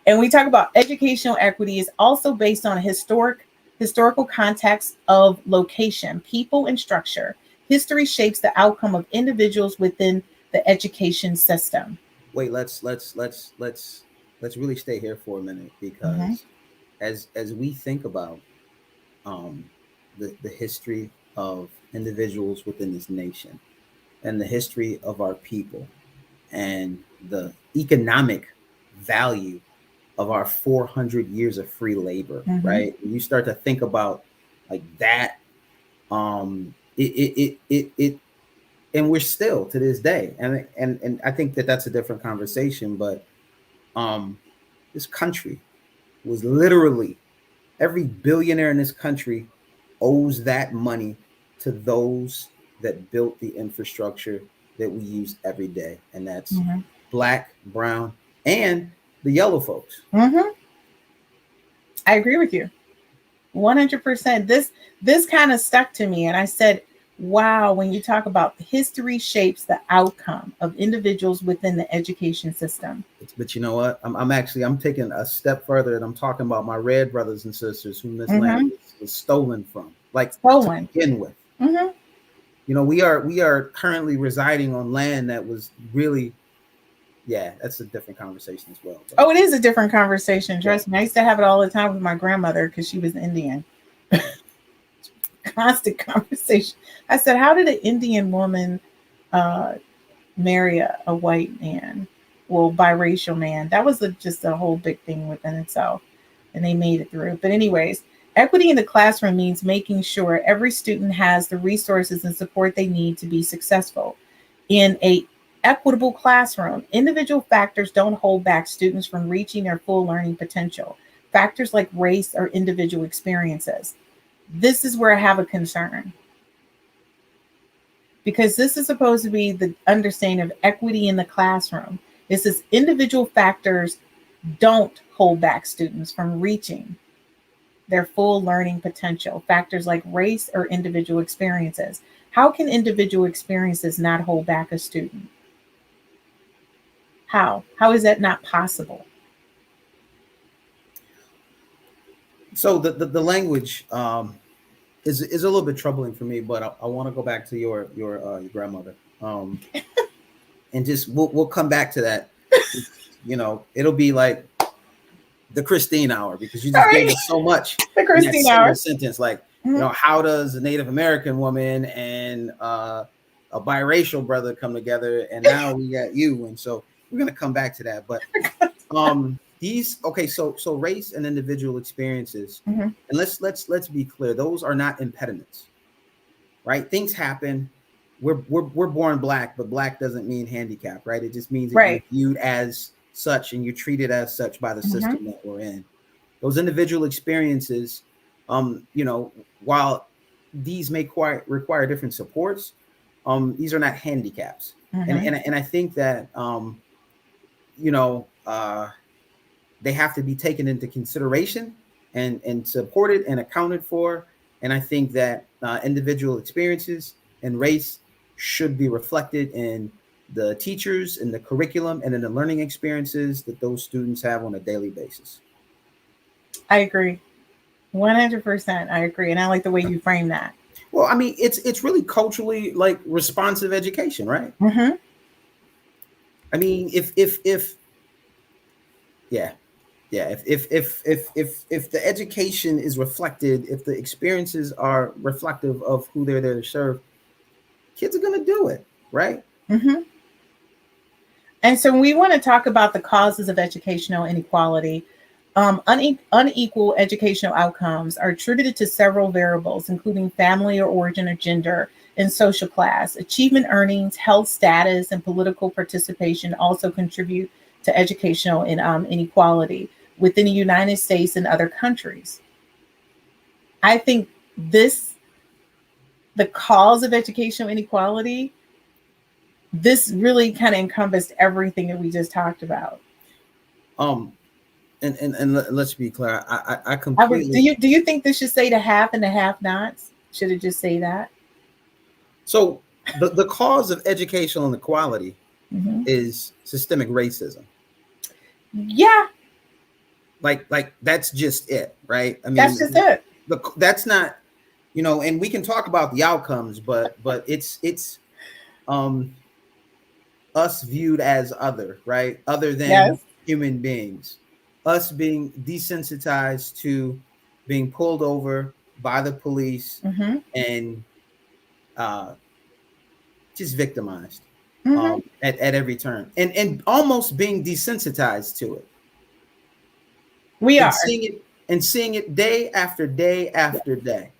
And we talk about educational equity is also based on historical context of location, people, and structure. History shapes the outcome of individuals within the education system. Wait, let's really stay here for a minute, because as we think about the history of individuals within this nation and the history of our people and the economic value of our 400 years of free labor, right? When you start to think about like that, it and we're still to this day, and I think that that's a different conversation, but this country was literally, every billionaire in this country owes that money to those that built the infrastructure that we use every day, and that's Black, brown, and the yellow folks. I agree with you 100%. This kind of stuck to me, and I said, wow, when you talk about history shapes the outcome of individuals within the education system. But you know what? I'm taking a step further, and I'm talking about my red brothers and sisters whom this land was stolen from, like stolen to begin with. We are currently residing on land that was really, yeah, that's a different conversation as well. But. Oh, it is a different conversation. Trust me. I used to have it all the time with my grandmother because she was Indian. Constant conversation. I said, how did an Indian woman marry a white man? Well, biracial man. That was just a whole big thing within itself. And they made it through. But anyways, equity in the classroom means making sure every student has the resources and support they need to be successful. In a equitable classroom, individual factors don't hold back students from reaching their full learning potential. Factors like race or individual experiences. This is where I have a concern, because this is supposed to be the understanding of equity in the classroom. It says individual factors don't hold back students from reaching their full learning potential. Factors like race or individual experiences. How can individual experiences not hold back a student? How is that not possible? So the language is a little bit troubling for me. But I want to go back to your grandmother, and just we'll come back to that. You know, it'll be like the Christine hour, because you All just gave right. us so much The in that Christine single hour. sentence. Like, Mm-hmm. you know, how does a Native American woman and a biracial brother come together? And now we got you, and so we're gonna come back to that. But these okay, so race and individual experiences, Mm-hmm. and let's be clear, those are not impediments, right? Things happen. We're born black, but black doesn't mean handicap, right? It just means that you're Right. viewed as such and you're treated as such by the Mm-hmm. system that we're in. Those individual experiences, you know, while these may require different supports, these are not handicaps. Mm-hmm. And I think that you know, they have to be taken into consideration and supported and accounted for. And I think that individual experiences and race should be reflected in the teachers, in the curriculum, and in the learning experiences that those students have on a daily basis. I agree. 100%. I agree. And I like the way you frame that. Well, I mean, it's really culturally like responsive education, right? Mm-hmm. I mean, if yeah, yeah, if the education is reflected, if the experiences are reflective of who they're there to serve, kids are going to do it, right? Mm-hmm. And so we want to talk about the causes of educational inequality. Unequal educational outcomes are attributed to several variables, including family or origin or gender and social class. Achievement earnings, health status, and political participation also contribute to educational inequality within the United States and other countries. I think the cause of educational inequality, this really kind of encompassed everything that we just talked about. Um, and let's be clear, I Do completely. you think this should say the have and the have nots? Should it just say that? So the cause of educational inequality Mm-hmm. is systemic racism. Yeah, Like that's just it, right? I that's just mean, it. that's not, you know, and we can talk about the outcomes, but it's um us viewed as other, right? Other than Yes. human beings, us being desensitized to being pulled over by the police Mm-hmm. and uh, just victimized Mm-hmm. at every turn, and almost being desensitized to it, We and are. seeing it day after day after day.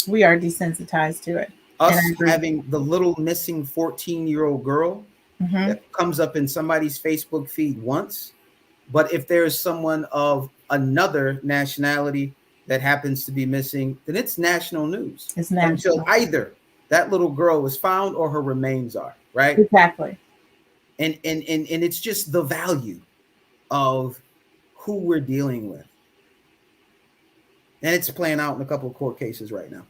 We are desensitized to it. And I Us agree. having the little missing 14-year-old girl Mm-hmm. that comes up in somebody's Facebook feed once. But if there's someone of another nationality that happens to be missing, then it's national news It's until national. either that little girl is found or her remains are, right? Exactly. And it's just the value of who we're dealing with. And it's playing out in a couple of court cases right now.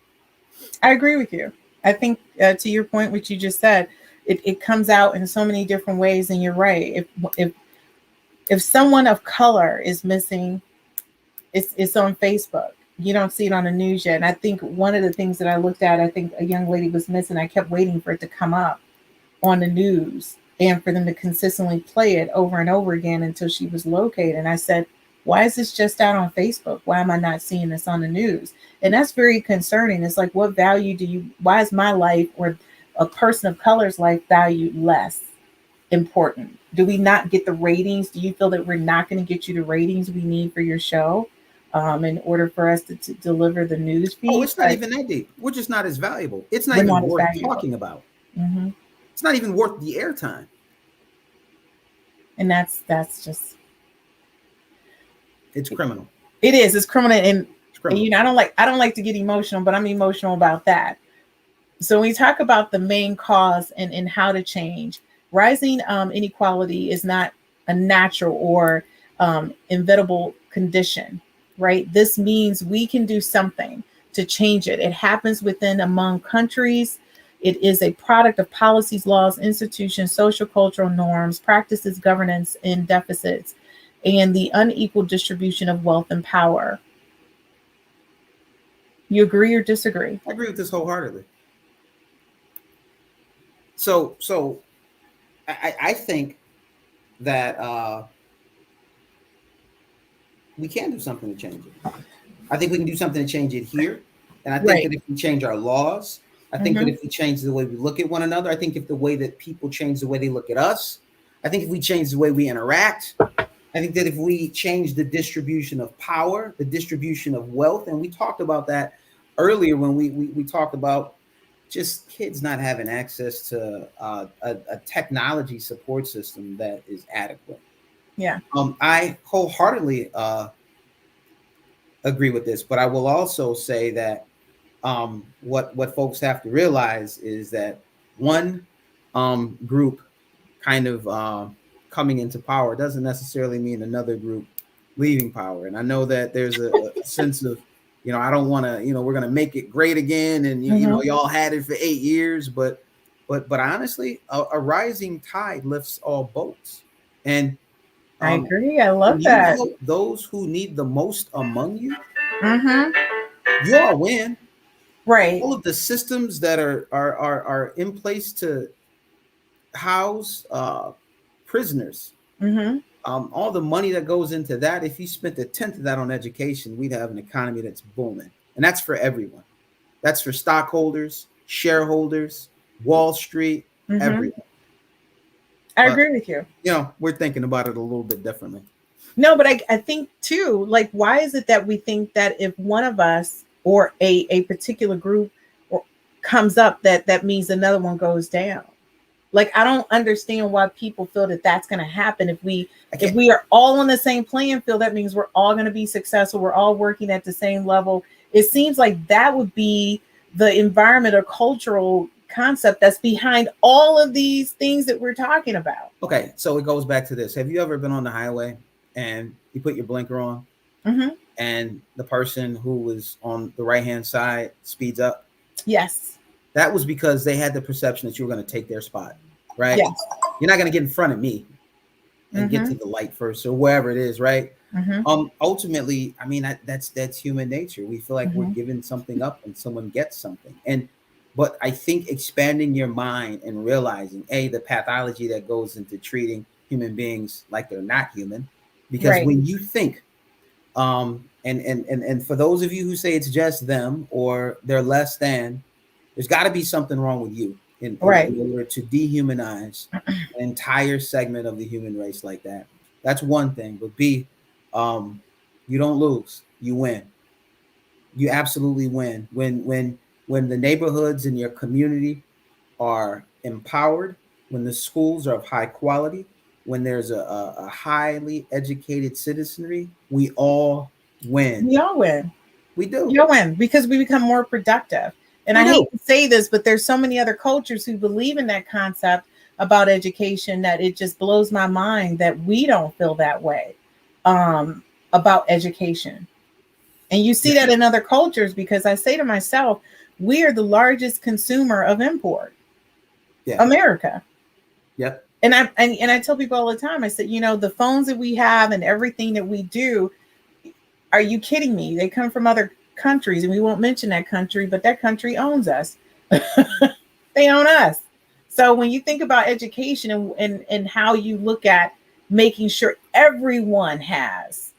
I agree with you. I think to your point, what you just said, it comes out in so many different ways, and you're right. If someone of color is missing, it's on Facebook. You don't see it on the news yet. And I think one of the things that I looked at, I think a young lady was missing. I kept waiting for it to come up on the news and for them to consistently play it over and over again until she was located. And I said, why is this just out on Facebook? Why am I not seeing this on the news? And that's very concerning. It's like, what value why is my life or a person of color's life valued less important? Do we not get the ratings? Do you feel that we're not going to get you the ratings we need for your show in order for us to deliver the news Oh, feed? it's not even that deep. We're just not as valuable. It's not We're even not as worth valuable. talking about. Mm-hmm. It's not even worth the airtime. And that's just, It's criminal. it is. It's criminal. It's criminal. You know, I don't like to get emotional, but I'm emotional about that. So when we talk about the main cause and how to change, rising inequality is not a natural or inevitable condition, right? This means we can do something to change it. It happens within among countries. It is a product of policies, laws, institutions, social cultural norms, practices, governance, and deficits, and the unequal distribution of wealth and power. You agree or disagree? I agree with this wholeheartedly. So I think that we can do something to change it. I think we can do something to change it here. And I think Right. that if we change our laws, I think that Mm-hmm. if we change the way we look at one another, I think if the way that people change the way they look at us, I think if we change the way we interact, I think that if we change the distribution of power, the distribution of wealth, and we talked about that earlier when we talked about just kids not having access to a technology support system that is adequate. Yeah. I wholeheartedly agree with this, but I will also say that what folks have to realize is that one group kind of coming into power doesn't necessarily mean another group leaving power. And I know that there's a sense of, I don't want to, we're going to make it great again, and Mm-hmm. y'all had it for 8 years, but honestly, a rising tide lifts all boats, and I um, agree. I when love you that. help those who need the most among you, Mm-hmm. you all win. Right. All of the systems that are in place to house prisoners, Mm-hmm. all the money that goes into that, if you spent a tenth of that on education, we'd have an economy that's booming. And that's for everyone. That's for stockholders, shareholders, Wall Street, Mm-hmm. everyone. I But agree with you. we're thinking about it a little bit differently. No, but I think too, like, why is it that we think that if one of us or a particular group or comes up, that means another one goes down? Like, I don't understand why people feel that that's going to happen. If we I if can't. we are all on the same playing field, that means we're all going to be successful. We're all working at the same level. It seems like that would be the environment or cultural concept that's behind all of these things that we're talking about. Okay, so it goes back to this. Have you ever been on the highway and you put your blinker on, Hmm. and the person who was on the right hand side speeds up? Yes. That was because they had the perception that you were going to take their spot, right? Yes. You're not going to get in front of me and get to Hmm. the light first or wherever it is, right? Hmm. Ultimately, I mean, that's human nature. We feel like we're Hmm. giving something up and someone gets something. But I think expanding your mind and realizing, the pathology that goes into treating human beings like they're not human, because Right. when you think, and for those of you who say it's just them or they're less than, there's got to be something wrong with you Right. in order to dehumanize an entire segment of the human race like that. That's one thing. But B, you don't lose, you win. You absolutely win when the neighborhoods in your community are empowered, when the schools are of high quality, when there's a highly educated citizenry. We all win. We all win. We do. We all win because we become more productive. And We I do. hate to say this, but there's so many other cultures who believe in that concept about education that it just blows my mind that we don't feel that way um, about education. And you see Yeah. that in other cultures because I say to myself, we are the largest consumer of import, Yeah. America. Yep. And I tell people all the time, I said, the phones that we have and everything that we do, are you kidding me? They come from other countries, and we won't mention that country, but that country owns us. They own us. So when you think about education and how you look at making sure everyone has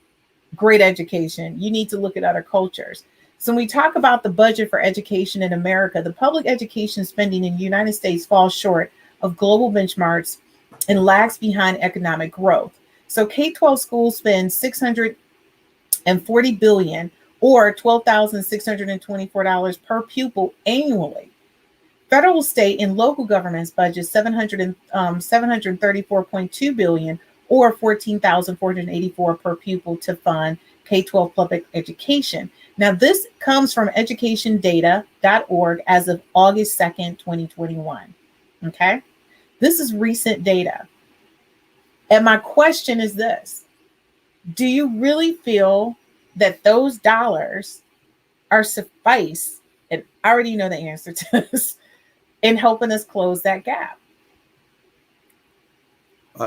great education, you need to look at other cultures. So when we talk about the budget for education in America, the public education spending in the United States falls short of global benchmarks and lags behind economic growth. So K-12 schools spend 640 billion or $12,624 per pupil annually. Federal, state, and local governments budget 734.2 billion or 14,484 per pupil to fund K-12 public education. Now, this comes from educationdata.org as of August 2nd, 2021. Okay, this is recent data. And my question is this: do you really feel that those dollars are suffice? And I already know the answer to this in helping us close that gap.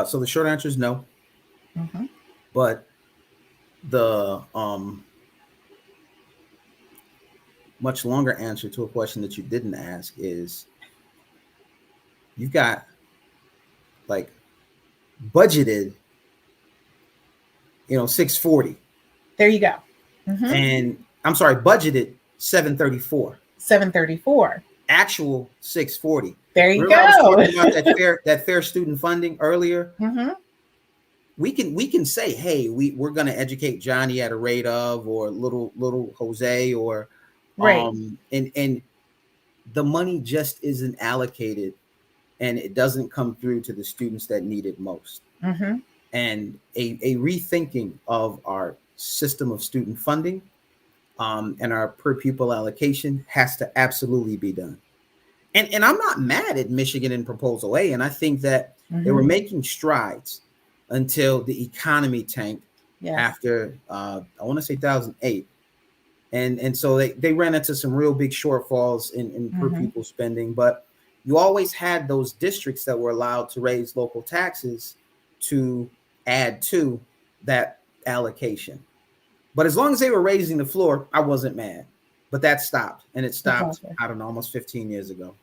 So the short answer is no. Mm-hmm. But the much longer answer to a question that you didn't ask is you've got like budgeted, 640. There you go. Mm-hmm. And I'm sorry, budgeted 734. 734. Actual 640. There you Remember I was go. talking about that fair student funding earlier? Mm-hmm. We can say, hey, we're going to educate Johnny at a rate of, or little Jose, or Right. and the money just isn't allocated, and it doesn't come through to the students that need it most. Mm-hmm. And a rethinking of our system of student funding, and our per pupil allocation has to absolutely be done. And I'm not mad at Michigan in Proposal A, and I think that they were making strides until the economy tanked. Yes. After I want to say 2008, and so they ran into some real big shortfalls in per pupil spending. But you always had those districts that were allowed to raise local taxes to add to that allocation. But as long as they were raising the floor, I wasn't mad. But that stopped, and it stopped, I don't know, almost 15 years ago.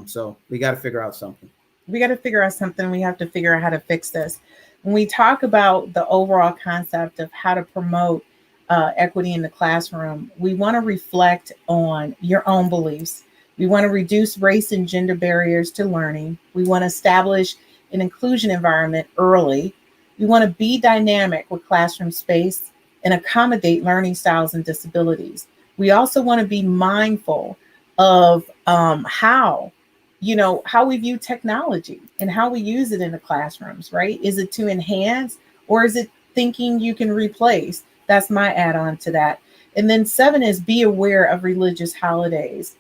So we got to figure out something. We got to figure out something. We have to figure out how to fix this. When we talk about the overall concept of how to promote equity in the classroom, we want to reflect on your own beliefs. We want to reduce race and gender barriers to learning. We want to establish an inclusion environment early. We want to be dynamic with classroom space and accommodate learning styles and disabilities. We also want to be mindful of how we view technology and how we use it in the classrooms, right? Is it to enhance, or is it thinking you can replace? That's my add-on to that. And then 7 is be aware of religious holidays.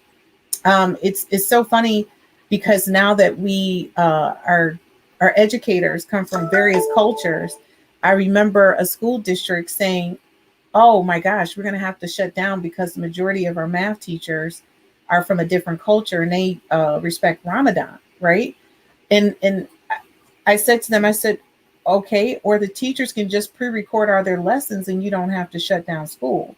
It's so funny because now that we our educators come from various cultures, I remember a school district saying, oh my gosh, we're going to have to shut down because the majority of our math teachers are from a different culture and they respect Ramadan, right? And I said to them, I said, okay, or the teachers can just pre-record all their lessons and you don't have to shut down school.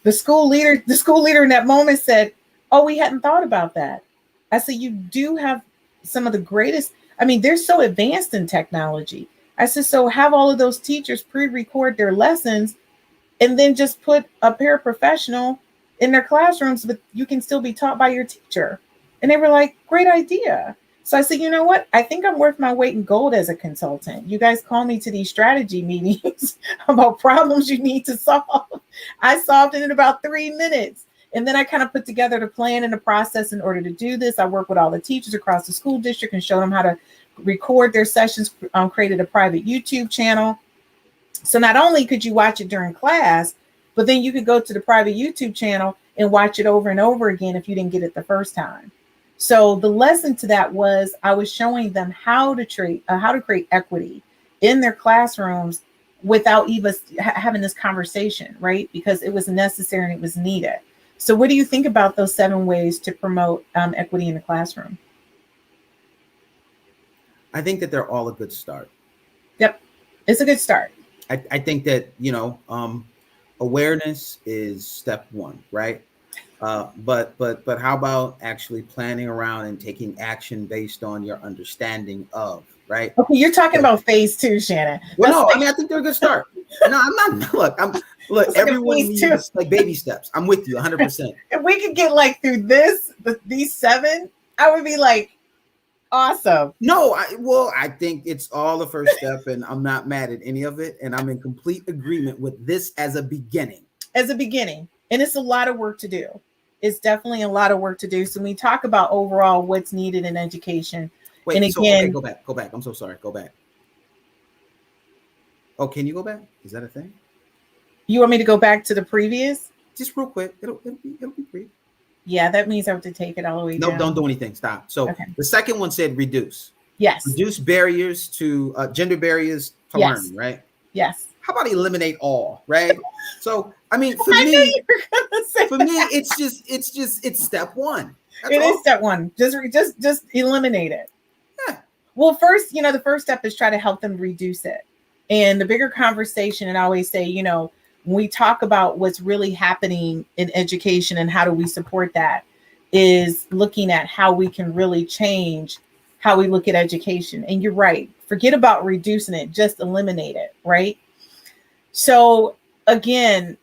The school leader in that moment said, oh, we hadn't thought about that. I said, you do have some of the greatest, they're so advanced in technology. I said, so have all of those teachers pre-record their lessons and then just put a paraprofessional in their classrooms, but you can still be taught by your teacher. And they were like, great idea. So I said, you know what? I think I'm worth my weight in gold as a consultant. You guys call me to these strategy meetings about problems you need to solve. I solved it in about 3 minutes. And then I kind of put together the plan and the process in order to do this. I worked with all the teachers across the school district and showed them how to record their sessions, created a private YouTube channel. So not only could you watch it during class, but then you could go to the private YouTube channel and watch it over and over again if you didn't get it the first time. So the lesson to that was I was showing them how to create equity in their classrooms without even having this conversation, right? Because it was necessary and it was needed. So what do you think about those 7 ways to promote equity in the classroom? I think that they're all a good start. Yep, it's a good start. I think that, awareness is step 1, right? But how about actually planning around and taking action based on your understanding of, right? Okay, you're talking about phase 2, Shannon. Well, no, I think they're a good start. No, I'm not. Look, everyone needs like baby steps. I'm with you 100%. If we could get through these 7, I would be like, awesome. No, I think it's all the first step, and I'm not mad at any of it, and I'm in complete agreement with this as a beginning. And it's a lot of work to do. It's definitely a lot of work to do. So when we talk about overall what's needed in education. Wait, and again, go back. I'm so sorry. Go back. Oh, can you go back? Is that a thing? You want me to go back to the previous? Just real quick. It'll be brief. Yeah, that means I have to take it all the way down. No, don't do anything. Stop. So The second one said reduce. Yes. Reduce barriers to gender barriers to learning, right? Yes. How about eliminate all, right? So, for me, it's step 1. Is step 1. Just eliminate it. Yeah. Well, first, the first step is try to help them reduce it. And the bigger conversation, and I always say, when we talk about what's really happening in education and how do we support that, is looking at how we can really change how we look at education. And you're right, forget about reducing it, just eliminate it, right? So again,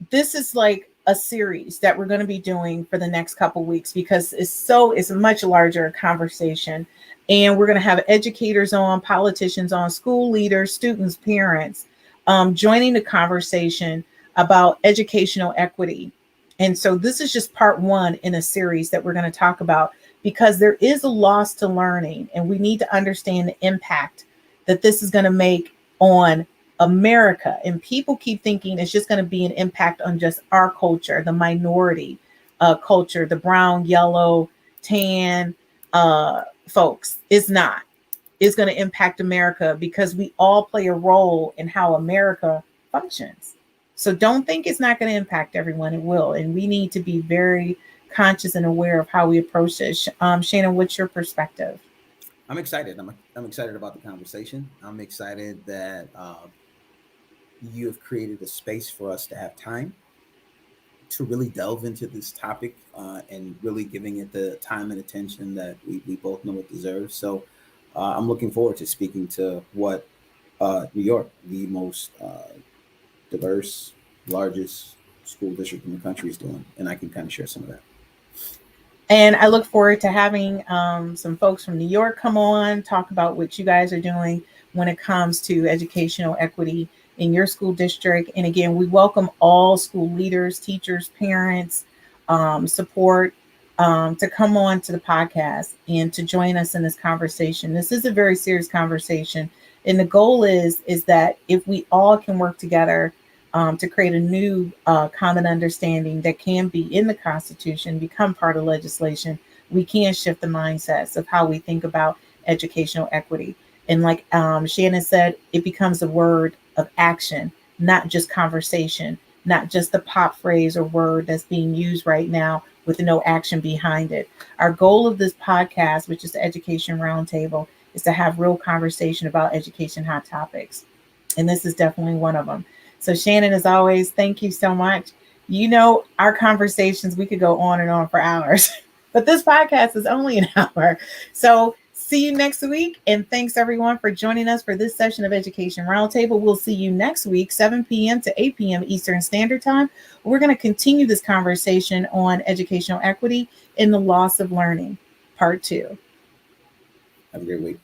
this is like a series that we're going to be doing for the next couple weeks, because it's a much larger conversation, and we're going to have educators on, politicians on, school leaders, students, parents, joining the conversation about educational equity. And so this is just part one in a series that we're going to talk about, because there is a loss to learning, and we need to understand the impact that this is going to make on America. And people keep thinking it's just going to be an impact on just our culture, the minority culture, the brown, yellow, tan folks. It's not. It's going to impact America, because we all play a role in how America functions. So don't think it's not going to impact everyone. It will. And we need to be very conscious and aware of how we approach this. Shannon, what's your perspective? I'm excited. I'm excited about the conversation. I'm excited that you have created a space for us to have time to really delve into this topic and really giving it the time and attention that we both know it deserves. So I'm looking forward to speaking to what New York, the most diverse, largest school district in the country, is doing, and I can kind of share some of that. And I look forward to having some folks from New York come on, talk about what you guys are doing when it comes to educational equity in your school district. And again, we welcome all school leaders, teachers, parents, support, to come on to the podcast and to join us in this conversation. This is a very serious conversation. And the goal is that if we all can work together to create a new common understanding that can be in the Constitution, become part of legislation, we can shift the mindsets of how we think about educational equity. And like Shannon said, it becomes a word of action, not just conversation, not just the pop phrase or word that's being used right now with no action behind it. Our goal of this podcast, which is the Education Roundtable, is to have real conversation about education hot topics. And this is definitely one of them. So Shannon, as always, thank you so much. You know, our conversations, we could go on and on for hours, but this podcast is only an hour. So see you next week. And thanks everyone for joining us for this session of Education Roundtable. We'll see you next week, 7 p.m. to 8 p.m. Eastern Standard Time. We're going to continue this conversation on educational equity and the loss of learning, part 2. Have a great week.